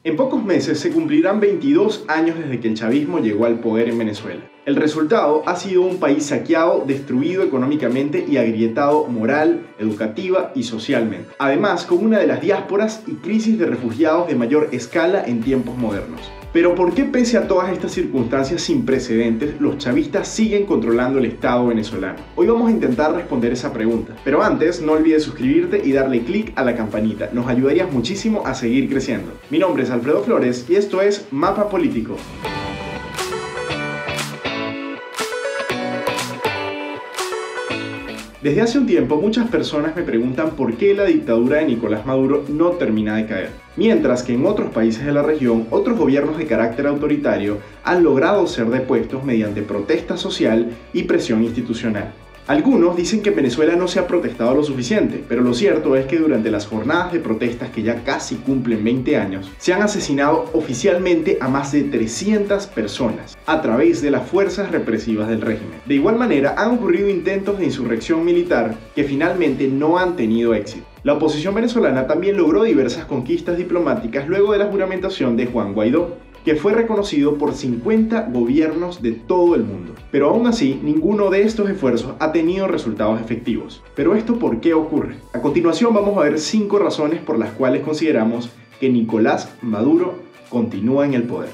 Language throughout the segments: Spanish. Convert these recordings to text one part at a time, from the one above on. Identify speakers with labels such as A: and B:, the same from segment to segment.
A: En pocos meses se cumplirán 22 años desde que el chavismo llegó al poder en Venezuela. El resultado ha sido un país saqueado, destruido económicamente y agrietado moral, educativa y socialmente. Además, con una de las diásporas y crisis de refugiados de mayor escala en tiempos modernos. Pero ¿por qué pese a todas estas circunstancias sin precedentes, los chavistas siguen controlando el Estado venezolano? Hoy vamos a intentar responder esa pregunta. Pero antes, no olvides suscribirte y darle clic a la campanita. Nos ayudarías muchísimo a seguir creciendo. Mi nombre es Alfredo Flores y esto es Mapa Político. Desde hace un tiempo muchas personas me preguntan por qué la dictadura de Nicolás Maduro no termina de caer, mientras que en otros países de la región otros gobiernos de carácter autoritario han logrado ser depuestos mediante protesta social y presión institucional. Algunos dicen que en Venezuela no se ha protestado lo suficiente, pero lo cierto es que durante las jornadas de protestas que ya casi cumplen 20 años, se han asesinado oficialmente a más de 300 personas a través de las fuerzas represivas del régimen. De igual manera, han ocurrido intentos de insurrección militar que finalmente no han tenido éxito. La oposición venezolana también logró diversas conquistas diplomáticas luego de la juramentación de Juan Guaidó, que fue reconocido por 50 gobiernos de todo el mundo. Pero aún así, ninguno de estos esfuerzos ha tenido resultados efectivos. ¿Pero esto por qué ocurre? A continuación vamos a ver 5 razones por las cuales consideramos que Nicolás Maduro continúa en el poder.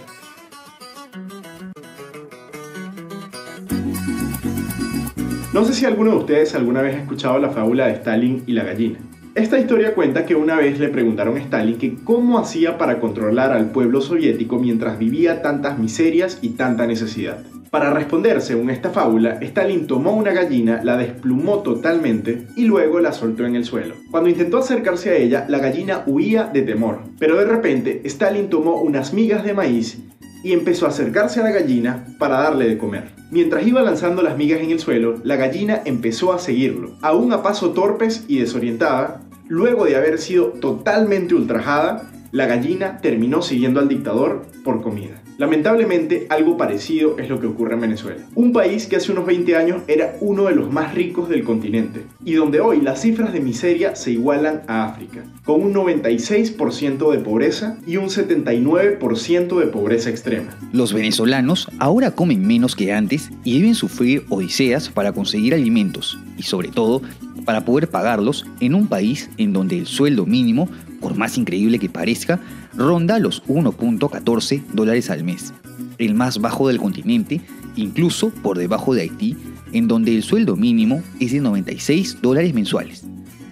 A: No sé si alguno de ustedes alguna vez ha escuchado la fábula de Stalin y la gallina. Esta historia cuenta que una vez le preguntaron a Stalin que cómo hacía para controlar al pueblo soviético mientras vivía tantas miserias y tanta necesidad. Para responder, según esta fábula, Stalin tomó una gallina, la desplumó totalmente y luego la soltó en el suelo. Cuando intentó acercarse a ella, la gallina huía de temor, pero de repente Stalin tomó unas migas de maíz y empezó a acercarse a la gallina para darle de comer. Mientras iba lanzando las migas en el suelo, la gallina empezó a seguirlo, aún a paso torpes y desorientada. Luego de haber sido totalmente ultrajada, la gallina terminó siguiendo al dictador por comida. Lamentablemente, algo parecido es lo que ocurre en Venezuela. Un país que hace unos 20 años era uno de los más ricos del continente y donde hoy las cifras de miseria se igualan a África, con un 96% de pobreza y un 79% de pobreza extrema.
B: Los venezolanos ahora comen menos que antes y deben sufrir odiseas para conseguir alimentos y sobre todo para poder pagarlos en un país en donde el sueldo mínimo, por más increíble que parezca, ronda los $1.14 al mes, el más bajo del continente, incluso por debajo de Haití, en donde el sueldo mínimo es de $96 mensuales.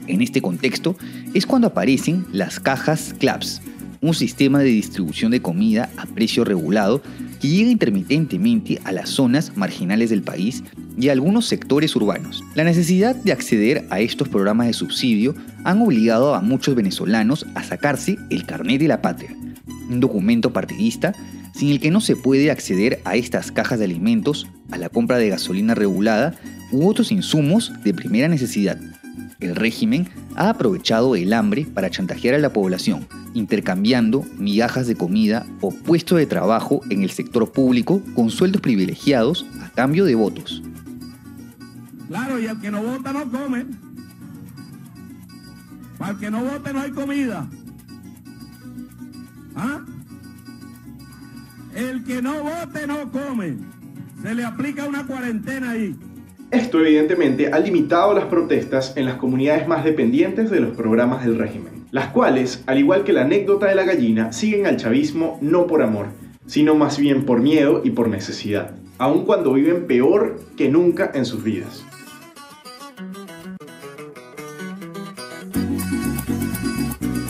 B: En este contexto es cuando aparecen las cajas CLAPS, un sistema de distribución de comida a precio regulado que llega intermitentemente a las zonas marginales del país y a algunos sectores urbanos. La necesidad de acceder a estos programas de subsidio han obligado a muchos venezolanos a sacarse el carnet de la patria, un documento partidista sin el que no se puede acceder a estas cajas de alimentos, a la compra de gasolina regulada u otros insumos de primera necesidad. El régimen ha aprovechado el hambre para chantajear a la población, intercambiando migajas de comida o puestos de trabajo en el sector público con sueldos privilegiados a cambio de votos.
C: Claro, y el que no vota no come. Para el que no vote no hay comida. ¿Ah? El que no vote no come. Se le aplica una cuarentena ahí.
A: Esto evidentemente ha limitado las protestas en las comunidades más dependientes de los programas del régimen, las cuales, al igual que la anécdota de la gallina, siguen al chavismo no por amor, sino más bien por miedo y por necesidad, aun cuando viven peor que nunca en sus vidas.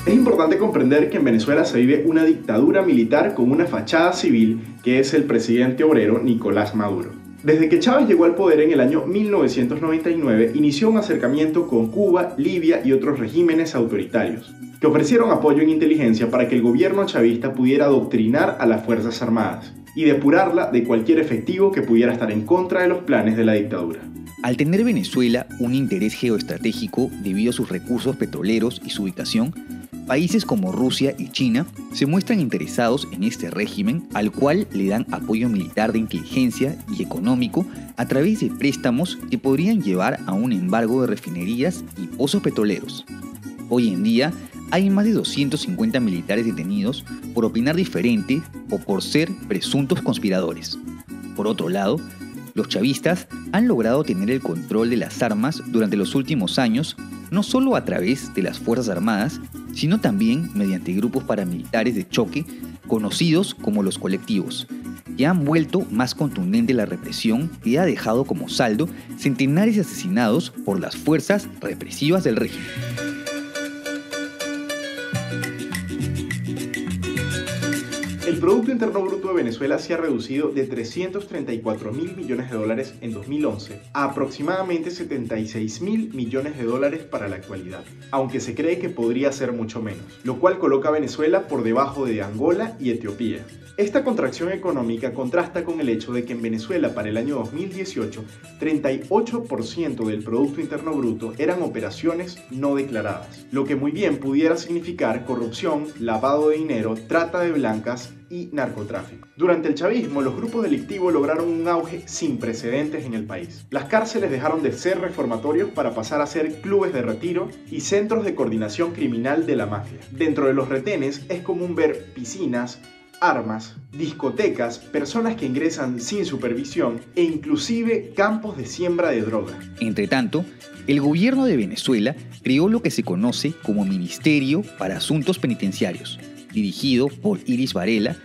A: Es importante comprender que en Venezuela se vive una dictadura militar con una fachada civil que es el presidente obrero Nicolás Maduro. Desde que Chávez llegó al poder en el año 1999, inició un acercamiento con Cuba, Libia y otros regímenes autoritarios, que ofrecieron apoyo en inteligencia para que el gobierno chavista pudiera adoctrinar a las Fuerzas Armadas y depurarla de cualquier efectivo que pudiera estar en contra de los planes de la dictadura.
B: Al tener Venezuela un interés geoestratégico debido a sus recursos petroleros y su ubicación, países como Rusia y China se muestran interesados en este régimen, al cual le dan apoyo militar de inteligencia y económico a través de préstamos que podrían llevar a un embargo de refinerías y pozos petroleros. Hoy en día hay más de 250 militares detenidos por opinar diferente o por ser presuntos conspiradores. Por otro lado, los chavistas han logrado tener el control de las armas durante los últimos años, no solo a través de las Fuerzas Armadas, sino también mediante grupos paramilitares de choque conocidos como los colectivos, que han vuelto más contundente la represión que ha dejado como saldo centenares de asesinados por las fuerzas represivas del régimen.
A: El Producto Interno Bruto de Venezuela se ha reducido de 334 mil millones de dólares en 2011 a aproximadamente 76 mil millones de dólares para la actualidad, aunque se cree que podría ser mucho menos, lo cual coloca a Venezuela por debajo de Angola y Etiopía. Esta contracción económica contrasta con el hecho de que en Venezuela para el año 2018, 38% del Producto Interno Bruto eran operaciones no declaradas, lo que muy bien pudiera significar corrupción, lavado de dinero, trata de blancas y narcotráfico. Durante el chavismo, los grupos delictivos lograron un auge sin precedentes en el país. Las cárceles dejaron de ser reformatorios para pasar a ser clubes de retiro y centros de coordinación criminal de la mafia. Dentro de los retenes es común ver piscinas, armas, discotecas, personas que ingresan sin supervisión e inclusive campos de siembra de droga.
B: Entre tanto, el gobierno de Venezuela creó lo que se conoce como Ministerio para Asuntos Penitenciarios, dirigido por Iris Varela,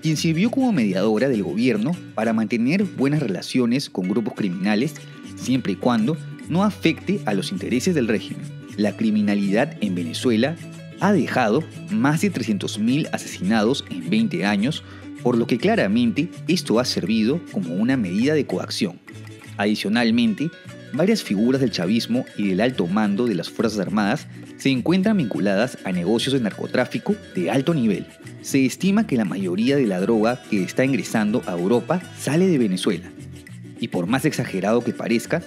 B: quien sirvió como mediadora del gobierno para mantener buenas relaciones con grupos criminales, siempre y cuando no afecte a los intereses del régimen. La criminalidad en Venezuela ha dejado más de 300.000 asesinados en 20 años, por lo que claramente esto ha servido como una medida de coacción. Adicionalmente, varias figuras del chavismo y del alto mando de las Fuerzas Armadas se encuentran vinculadas a negocios de narcotráfico de alto nivel. Se estima que la mayoría de la droga que está ingresando a Europa sale de Venezuela. Y por más exagerado que parezca,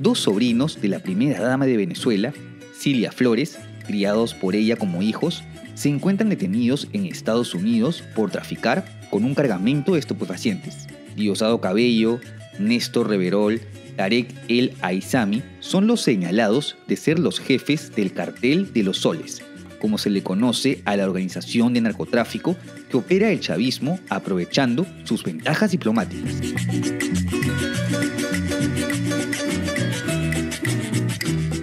B: 2 sobrinos de la primera dama de Venezuela, Cilia Flores, criados por ella como hijos, se encuentran detenidos en Estados Unidos por traficar con un cargamento de estupefacientes. Diosdado Cabello, Néstor Reverol, Tarek El Aizami son los señalados de ser los jefes del cartel de los soles, como se le conoce a la organización de narcotráfico que opera el chavismo aprovechando sus ventajas diplomáticas.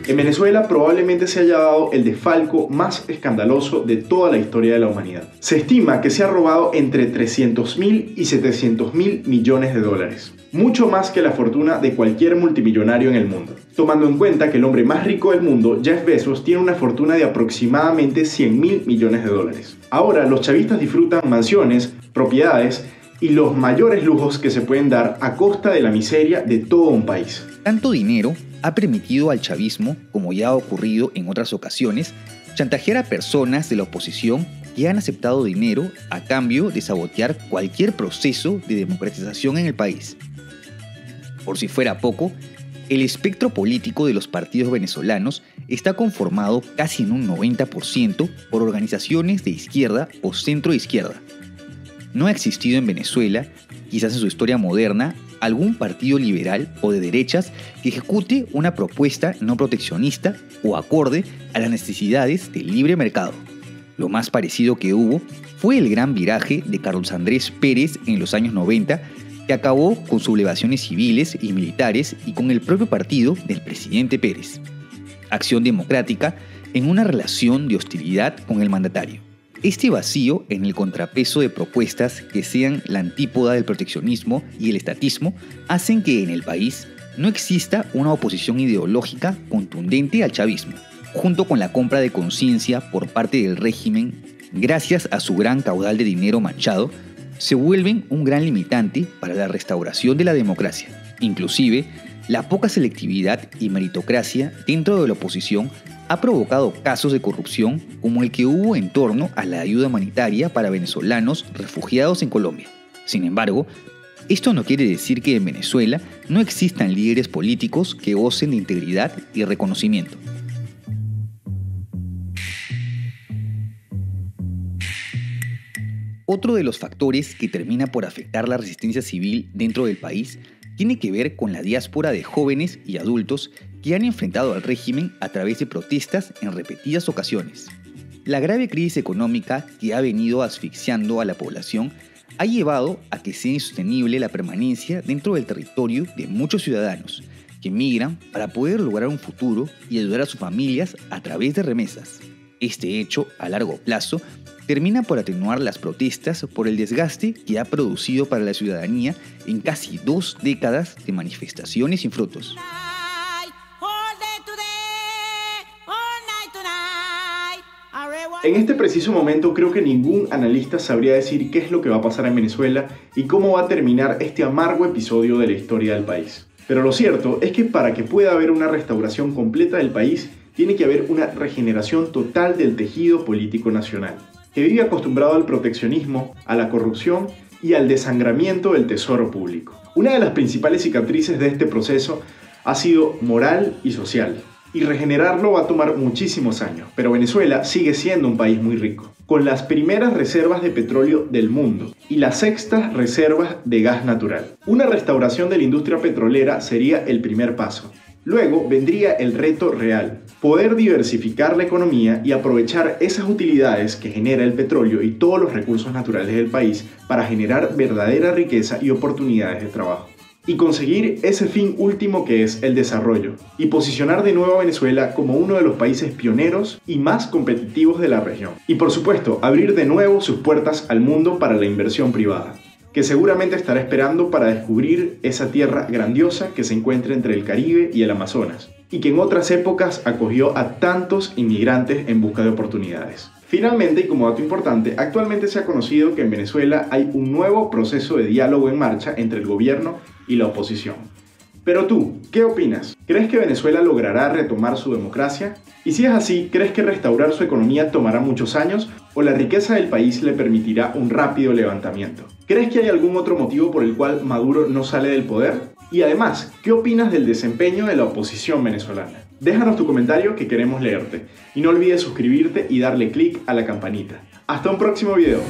A: En Venezuela probablemente se haya dado el desfalco más escandaloso de toda la historia de la humanidad. Se estima que se ha robado entre 300.000 y 700.000 millones de dólares, mucho más que la fortuna de cualquier multimillonario en el mundo. Tomando en cuenta que el hombre más rico del mundo, Jeff Bezos, tiene una fortuna de aproximadamente 100.000 millones de dólares. Ahora los chavistas disfrutan mansiones, propiedades y los mayores lujos que se pueden dar a costa de la miseria de todo un país.
B: Tanto dinero ha permitido al chavismo, como ya ha ocurrido en otras ocasiones, chantajear a personas de la oposición que han aceptado dinero a cambio de sabotear cualquier proceso de democratización en el país. Por si fuera poco, el espectro político de los partidos venezolanos está conformado casi en un 90% por organizaciones de izquierda o centro-izquierda. No ha existido en Venezuela, quizás en su historia moderna, algún partido liberal o de derechas que ejecute una propuesta no proteccionista o acorde a las necesidades del libre mercado. Lo más parecido que hubo fue el gran viraje de Carlos Andrés Pérez en los años 90, que acabó con sublevaciones civiles y militares y con el propio partido del presidente Pérez. Acción Democrática en una relación de hostilidad con el mandatario. Este vacío en el contrapeso de propuestas que sean la antípoda del proteccionismo y el estatismo hacen que en el país no exista una oposición ideológica contundente al chavismo. Junto con la compra de conciencia por parte del régimen, gracias a su gran caudal de dinero manchado, se vuelven un gran limitante para la restauración de la democracia. Inclusive, la poca selectividad y meritocracia dentro de la oposición ha provocado casos de corrupción como el que hubo en torno a la ayuda humanitaria para venezolanos refugiados en Colombia. Sin embargo, esto no quiere decir que en Venezuela no existan líderes políticos que gocen de integridad y reconocimiento. Otro de los factores que termina por afectar la resistencia civil dentro del país tiene que ver con la diáspora de jóvenes y adultos que han enfrentado al régimen a través de protestas en repetidas ocasiones. La grave crisis económica que ha venido asfixiando a la población ha llevado a que sea insostenible la permanencia dentro del territorio de muchos ciudadanos que migran para poder lograr un futuro y ayudar a sus familias a través de remesas. Este hecho, a largo plazo, termina por atenuar las protestas por el desgaste que ha producido para la ciudadanía en casi 2 décadas de manifestaciones sin frutos.
A: En este preciso momento creo que ningún analista sabría decir qué es lo que va a pasar en Venezuela y cómo va a terminar este amargo episodio de la historia del país. Pero lo cierto es que para que pueda haber una restauración completa del país, tiene que haber una regeneración total del tejido político nacional, que vive acostumbrado al proteccionismo, a la corrupción y al desangramiento del tesoro público. Una de las principales cicatrices de este proceso ha sido moral y social. Y regenerarlo va a tomar muchísimos años, pero Venezuela sigue siendo un país muy rico, con las primeras reservas de petróleo del mundo y las sextas reservas de gas natural. Una restauración de la industria petrolera sería el primer paso. Luego vendría el reto real, poder diversificar la economía y aprovechar esas utilidades que genera el petróleo y todos los recursos naturales del país para generar verdadera riqueza y oportunidades de trabajo. Y conseguir ese fin último que es el desarrollo, y posicionar de nuevo a Venezuela como uno de los países pioneros y más competitivos de la región. Y por supuesto, abrir de nuevo sus puertas al mundo para la inversión privada, que seguramente estará esperando para descubrir esa tierra grandiosa que se encuentra entre el Caribe y el Amazonas, y que en otras épocas acogió a tantos inmigrantes en busca de oportunidades. Finalmente, y como dato importante, actualmente se ha conocido que en Venezuela hay un nuevo proceso de diálogo en marcha entre el gobierno y la oposición. Pero tú, ¿qué opinas? ¿Crees que Venezuela logrará retomar su democracia? Y si es así, ¿crees que restaurar su economía tomará muchos años o la riqueza del país le permitirá un rápido levantamiento? ¿Crees que hay algún otro motivo por el cual Maduro no sale del poder? Y además, ¿qué opinas del desempeño de la oposición venezolana? Déjanos tu comentario que queremos leerte. Y no olvides suscribirte y darle clic a la campanita. Hasta un próximo video.